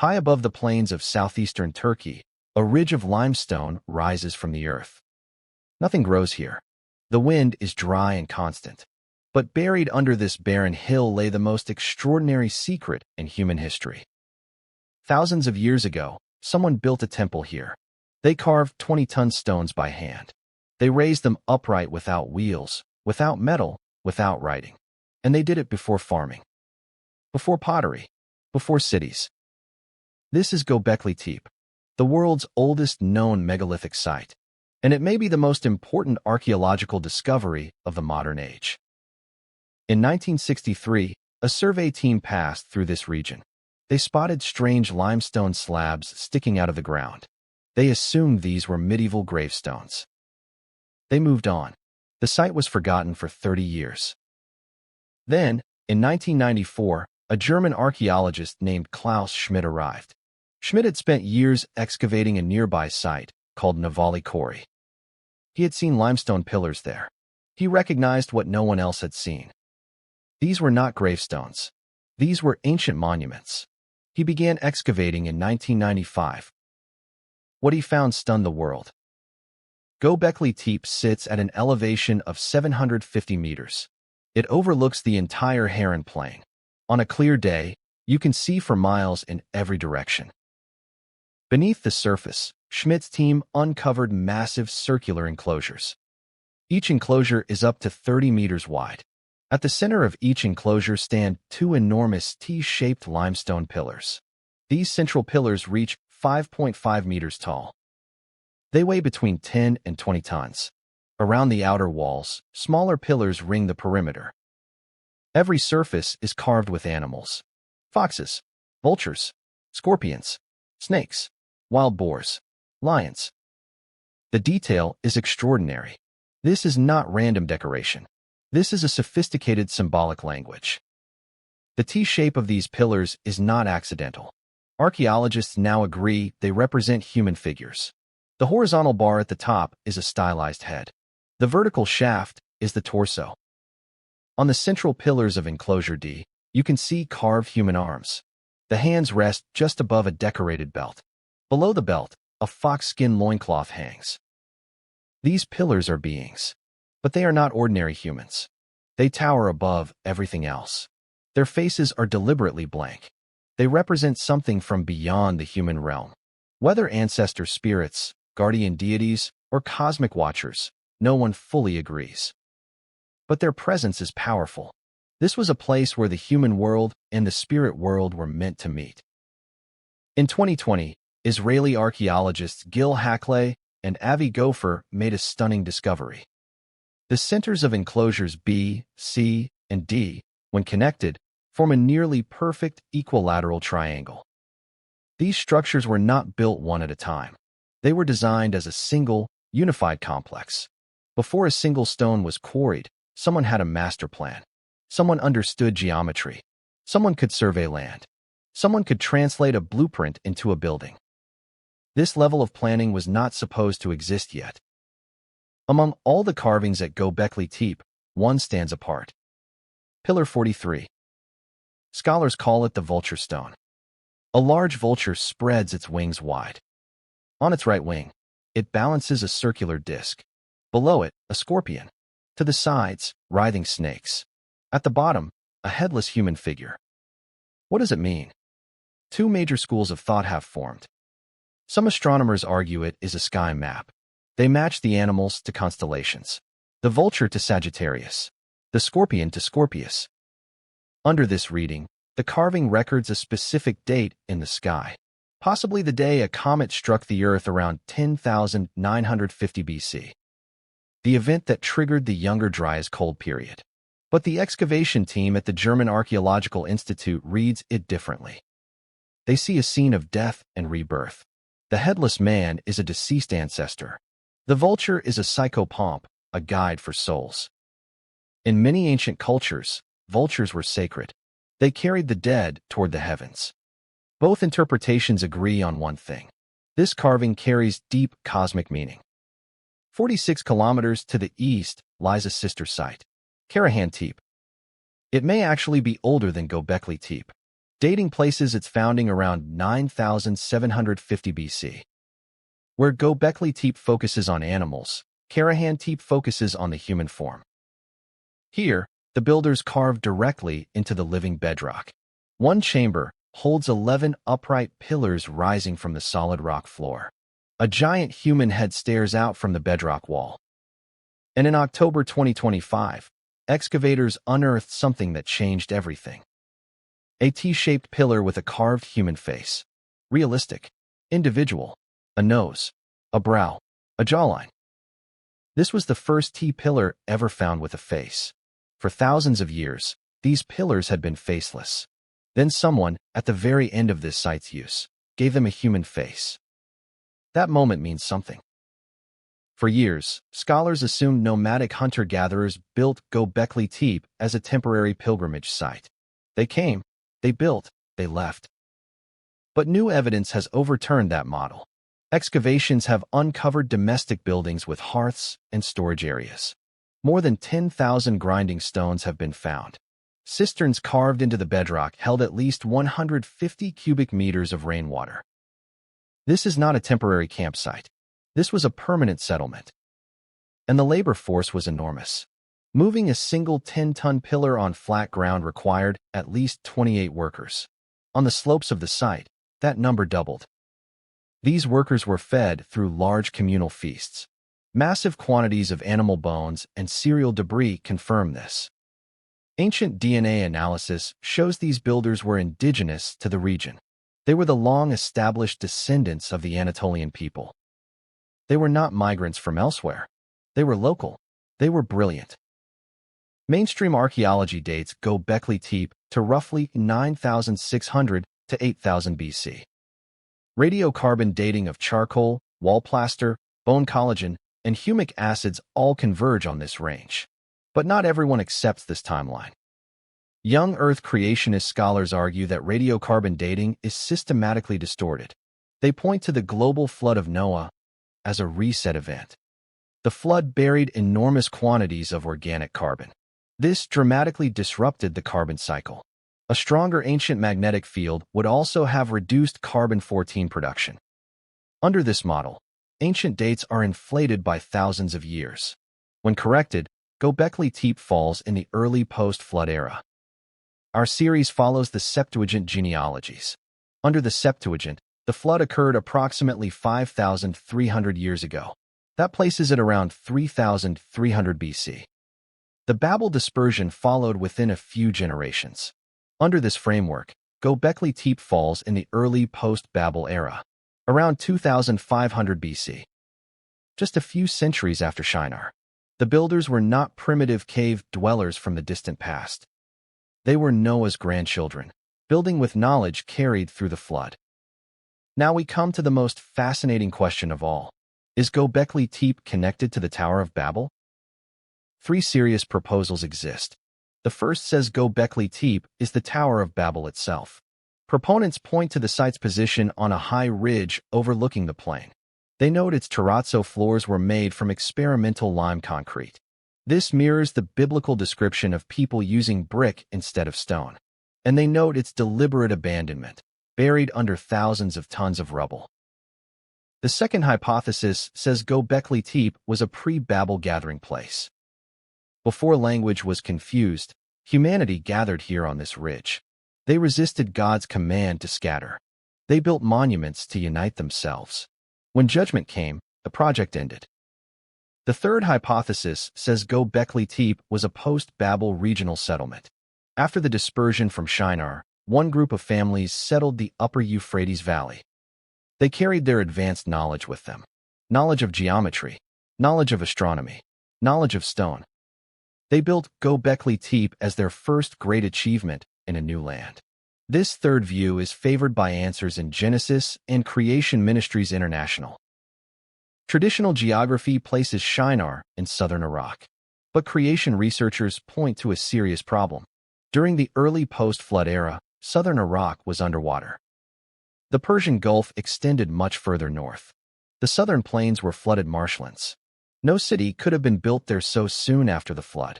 High above the plains of southeastern Turkey, a ridge of limestone rises from the earth. Nothing grows here. The wind is dry and constant. But buried under this barren hill lay the most extraordinary secret in human history. Thousands of years ago, someone built a temple here. They carved 20-ton stones by hand. They raised them upright without wheels, without metal, without writing. And they did it before farming, before pottery, before cities. This is Gobekli Tepe, the world's oldest known megalithic site, and it may be the most important archaeological discovery of the modern age. In 1963, a survey team passed through this region. They spotted strange limestone slabs sticking out of the ground. They assumed these were medieval gravestones. They moved on. The site was forgotten for 30 years. Then, in 1994, a German archaeologist named Klaus Schmidt arrived. Schmidt had spent years excavating a nearby site called Novali Quarry. He had seen limestone pillars there. He recognized what no one else had seen. These were not gravestones. These were ancient monuments. He began excavating in 1995. What he found stunned the world. Gobekli Tepe sits at an elevation of 750 meters. It overlooks the entire Haran Plain. On a clear day, you can see for miles in every direction. Beneath the surface, Schmidt's team uncovered massive circular enclosures. Each enclosure is up to 30 meters wide. At the center of each enclosure stand two enormous T-shaped limestone pillars. These central pillars reach 5.5 meters tall. They weigh between 10 and 20 tons. Around the outer walls, smaller pillars ring the perimeter. Every surface is carved with animals: foxes, vultures, scorpions, snakes, wild boars, lions. The detail is extraordinary. This is not random decoration. This is a sophisticated symbolic language. The T-shape of these pillars is not accidental. Archaeologists now agree they represent human figures. The horizontal bar at the top is a stylized head. The vertical shaft is the torso. On the central pillars of enclosure D, you can see carved human arms. The hands rest just above a decorated belt. Below the belt, a fox-skin loincloth hangs. These pillars are beings, but they are not ordinary humans. They tower above everything else. Their faces are deliberately blank. They represent something from beyond the human realm. Whether ancestor spirits, guardian deities, or cosmic watchers, no one fully agrees. But their presence is powerful. This was a place where the human world and the spirit world were meant to meet. In 2020, Israeli archaeologists Gil Hakle and Avi Gopher made a stunning discovery. The centers of enclosures B, C, and D, when connected, form a nearly perfect equilateral triangle. These structures were not built one at a time. They were designed as a single, unified complex. Before a single stone was quarried, someone had a master plan. Someone understood geometry. Someone could survey land. Someone could translate a blueprint into a building. This level of planning was not supposed to exist yet. Among all the carvings at Gobekli Tepe, one stands apart. Pillar 43. Scholars call it the Vulture Stone. A large vulture spreads its wings wide. On its right wing, it balances a circular disc. Below it, a scorpion. To the sides, writhing snakes. At the bottom, a headless human figure. What does it mean? Two major schools of thought have formed. Some astronomers argue it is a sky map. They match the animals to constellations. The vulture to Sagittarius. The scorpion to Scorpius. Under this reading, the carving records a specific date in the sky, possibly the day a comet struck the Earth around 10,950 BC. The event that triggered the Younger Dryas Cold period. But the excavation team at the German Archaeological Institute reads it differently. They see a scene of death and rebirth. The headless man is a deceased ancestor. The vulture is a psychopomp, a guide for souls. In many ancient cultures, vultures were sacred. They carried the dead toward the heavens. Both interpretations agree on one thing. This carving carries deep cosmic meaning. 46 kilometers to the east lies a sister site, Karahan Tepe. It may actually be older than Gobekli Tepe. dating places its founding around 9750 BC. Where Gobekli Tepe focuses on animals, Karahan Tepe focuses on the human form. Here, the builders carved directly into the living bedrock. One chamber holds 11 upright pillars rising from the solid rock floor. A giant human head stares out from the bedrock wall. And in October 2025, excavators unearthed something that changed everything. A T-shaped pillar with a carved human face. Realistic. Individual. A nose. A brow. A jawline. This was the first T-pillar ever found with a face. For thousands of years, these pillars had been faceless. Then someone, at the very end of this site's use, gave them a human face. That moment means something. For years, scholars assumed nomadic hunter-gatherers built Gobekli Tepe as a temporary pilgrimage site. They came, they built, they left. But new evidence has overturned that model. Excavations have uncovered domestic buildings with hearths and storage areas. More than 10,000 grinding stones have been found. Cisterns carved into the bedrock held at least 150 cubic meters of rainwater. This is not a temporary campsite. This was a permanent settlement. And the labor force was enormous. Moving a single 10-ton pillar on flat ground required at least 28 workers. On the slopes of the site, that number doubled. These workers were fed through large communal feasts. Massive quantities of animal bones and cereal debris confirm this. Ancient DNA analysis shows these builders were indigenous to the region. They were the long-established descendants of the Anatolian people. They were not migrants from elsewhere. They were local. They were brilliant. Mainstream archaeology dates Gobekli Tepe to roughly 9,600 to 8,000 BC. Radiocarbon dating of charcoal, wall plaster, bone collagen, and humic acids all converge on this range. But not everyone accepts this timeline. Young Earth Creationist scholars argue that radiocarbon dating is systematically distorted. They point to the global flood of Noah as a reset event. The flood buried enormous quantities of organic carbon. This dramatically disrupted the carbon cycle. A stronger ancient magnetic field would also have reduced carbon-14 production. Under this model, ancient dates are inflated by thousands of years. When corrected, Gobekli Tepe falls in the early post-flood era. Our series follows the Septuagint genealogies. Under the Septuagint, the flood occurred approximately 5,300 years ago. That places it around 3,300 BC. The Babel dispersion followed within a few generations. Under this framework, Gobekli Tepe falls in the early post-Babel era, around 2,500 BC. Just a few centuries after Shinar, the builders were not primitive cave dwellers from the distant past. They were Noah's grandchildren, building with knowledge carried through the flood. Now we come to the most fascinating question of all. Is Gobekli Tepe connected to the Tower of Babel? Three serious proposals exist. The first says Gobekli Tepe is the Tower of Babel itself. Proponents point to the site's position on a high ridge overlooking the plain. They note its terrazzo floors were made from experimental lime concrete. This mirrors the biblical description of people using brick instead of stone. And they note its deliberate abandonment, buried under thousands of tons of rubble. The second hypothesis says Gobekli Tepe was a pre-Babel gathering place. Before language was confused, humanity gathered here on this ridge. They resisted God's command to scatter. They built monuments to unite themselves. When judgment came, the project ended. The third hypothesis says Gobekli Tepe was a post-Babel regional settlement. After the dispersion from Shinar, one group of families settled the upper Euphrates Valley. They carried their advanced knowledge with them. Knowledge of geometry, knowledge of astronomy, knowledge of stone. They built Gobekli Tepe as their first great achievement in a new land. This third view is favored by answers in Genesis and Creation Ministries International. Traditional geography places Shinar in southern Iraq, but creation researchers point to a serious problem. During the early post-flood era, southern Iraq was underwater. The Persian Gulf extended much further north. The southern plains were flooded marshlands. No city could have been built there so soon after the flood.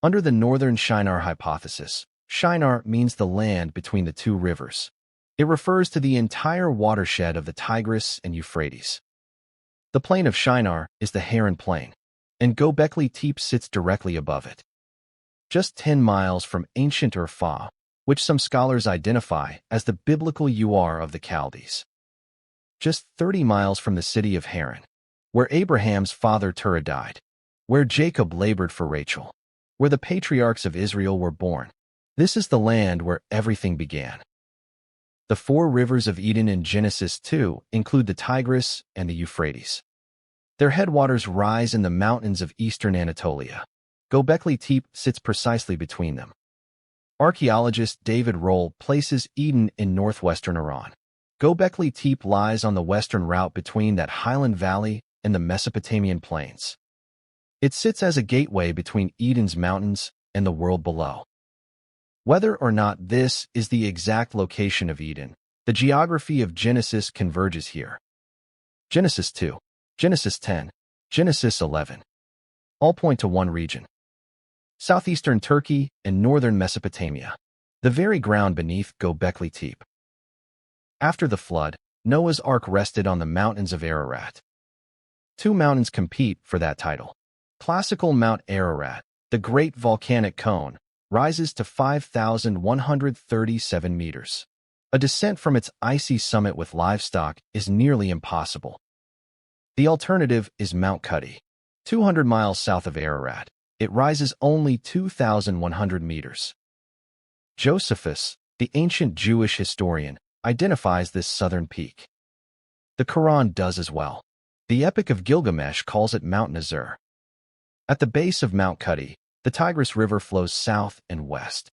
Under the northern Shinar hypothesis, Shinar means the land between the two rivers. It refers to the entire watershed of the Tigris and Euphrates. The plain of Shinar is the Haran Plain, and Gobekli Tepe sits directly above it. Just 10 miles from ancient Urfa, which some scholars identify as the biblical Ur of the Chaldees. Just 30 miles from the city of Haran, where Abraham's father Terah died, where Jacob labored for Rachel, where the patriarchs of Israel were born. This is the land where everything began. The 4 rivers of Eden in Genesis 2 include the Tigris and the Euphrates. Their headwaters rise in the mountains of eastern Anatolia. Gobekli Tepe sits precisely between them. Archaeologist David Rohl places Eden in northwestern Iran. Gobekli Tepe lies on the western route between that highland valley and the Mesopotamian plains. It sits as a gateway between Eden's mountains and the world below. Whether or not this is the exact location of Eden, the geography of Genesis converges here. Genesis 2, Genesis 10, Genesis 11. All point to one region. Southeastern Turkey and northern Mesopotamia, the very ground beneath Gobekli Tepe. After the flood, Noah's Ark rested on the mountains of Ararat. 2 mountains compete for that title. Classical Mount Ararat, the great volcanic cone, rises to 5,137 meters. A descent from its icy summit with livestock is nearly impossible. The alternative is Mount Cudi, 200 miles south of Ararat. It rises only 2,100 meters. Josephus, the ancient Jewish historian, identifies this southern peak. The Quran does as well. The Epic of Gilgamesh calls it Mount Nazir. At the base of Mount Cudi, the Tigris River flows south and west.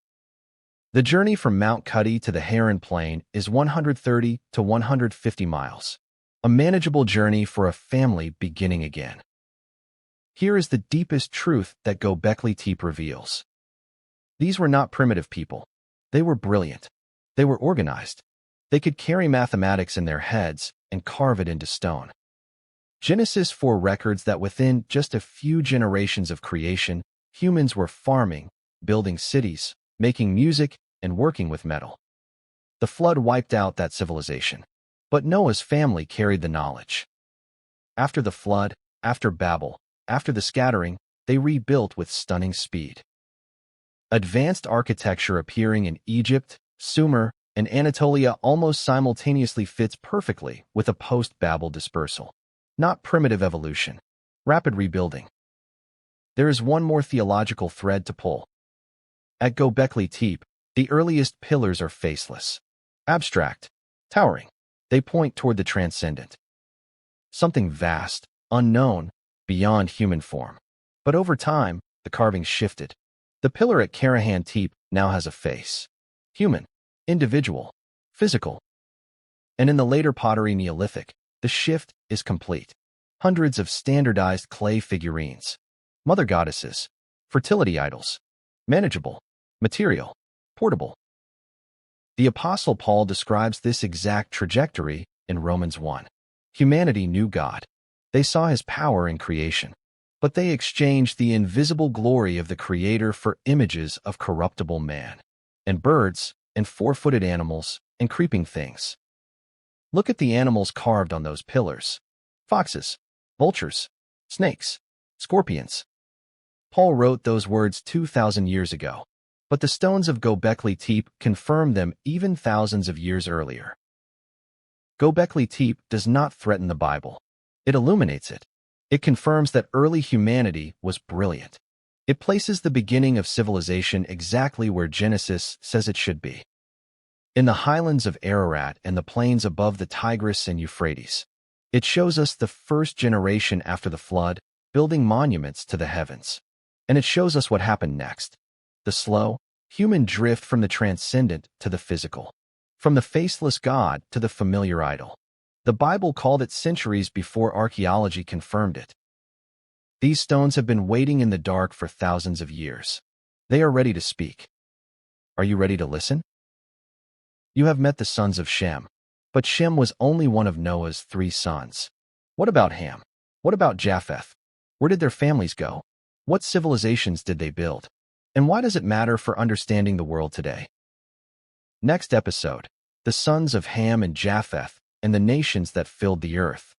The journey from Mount Cudi to the Haran Plain is 130 to 150 miles, a manageable journey for a family beginning again. Here is the deepest truth that Gobekli Tepe reveals. These were not primitive people. They were brilliant. They were organized. They could carry mathematics in their heads and carve it into stone. Genesis 4 records that within just a few generations of creation, humans were farming, building cities, making music, and working with metal. The flood wiped out that civilization, but Noah's family carried the knowledge. After the flood, after Babel, after the scattering, they rebuilt with stunning speed. Advanced architecture appearing in Egypt, Sumer, and Anatolia almost simultaneously fits perfectly with a post-Babel dispersal. Not primitive evolution, rapid rebuilding. There is one more theological thread to pull. At Gobekli Tepe, the earliest pillars are faceless, abstract, towering. They point toward the transcendent. Something vast, unknown, beyond human form. But over time, the carvings shifted. The pillar at Karahan Tepe now has a face. Human, individual, physical. And in the later pottery Neolithic, the shift is complete. Hundreds of standardized clay figurines, mother goddesses, fertility idols, manageable, material, portable. The Apostle Paul describes this exact trajectory in Romans 1. Humanity knew God. They saw his power in creation, but they exchanged the invisible glory of the Creator for images of corruptible man, and birds, and 4-footed animals, and creeping things. Look at the animals carved on those pillars. Foxes, vultures, snakes, scorpions. Paul wrote those words 2,000 years ago, but the stones of Gobekli Tepe confirm them even thousands of years earlier. Gobekli Tepe does not threaten the Bible. It illuminates it. It confirms that early humanity was brilliant. It places the beginning of civilization exactly where Genesis says it should be. In the highlands of Ararat and the plains above the Tigris and Euphrates, it shows us the first generation after the flood, building monuments to the heavens. And it shows us what happened next. The slow, human drift from the transcendent to the physical. From the faceless God to the familiar idol. The Bible called it centuries before archaeology confirmed it. These stones have been waiting in the dark for thousands of years. They are ready to speak. Are you ready to listen? You have met the sons of Shem, but Shem was only one of Noah's 3 sons. What about Ham? What about Japheth? Where did their families go? What civilizations did they build? And why does it matter for understanding the world today? Next episode, the sons of Ham and Japheth and the nations that filled the earth.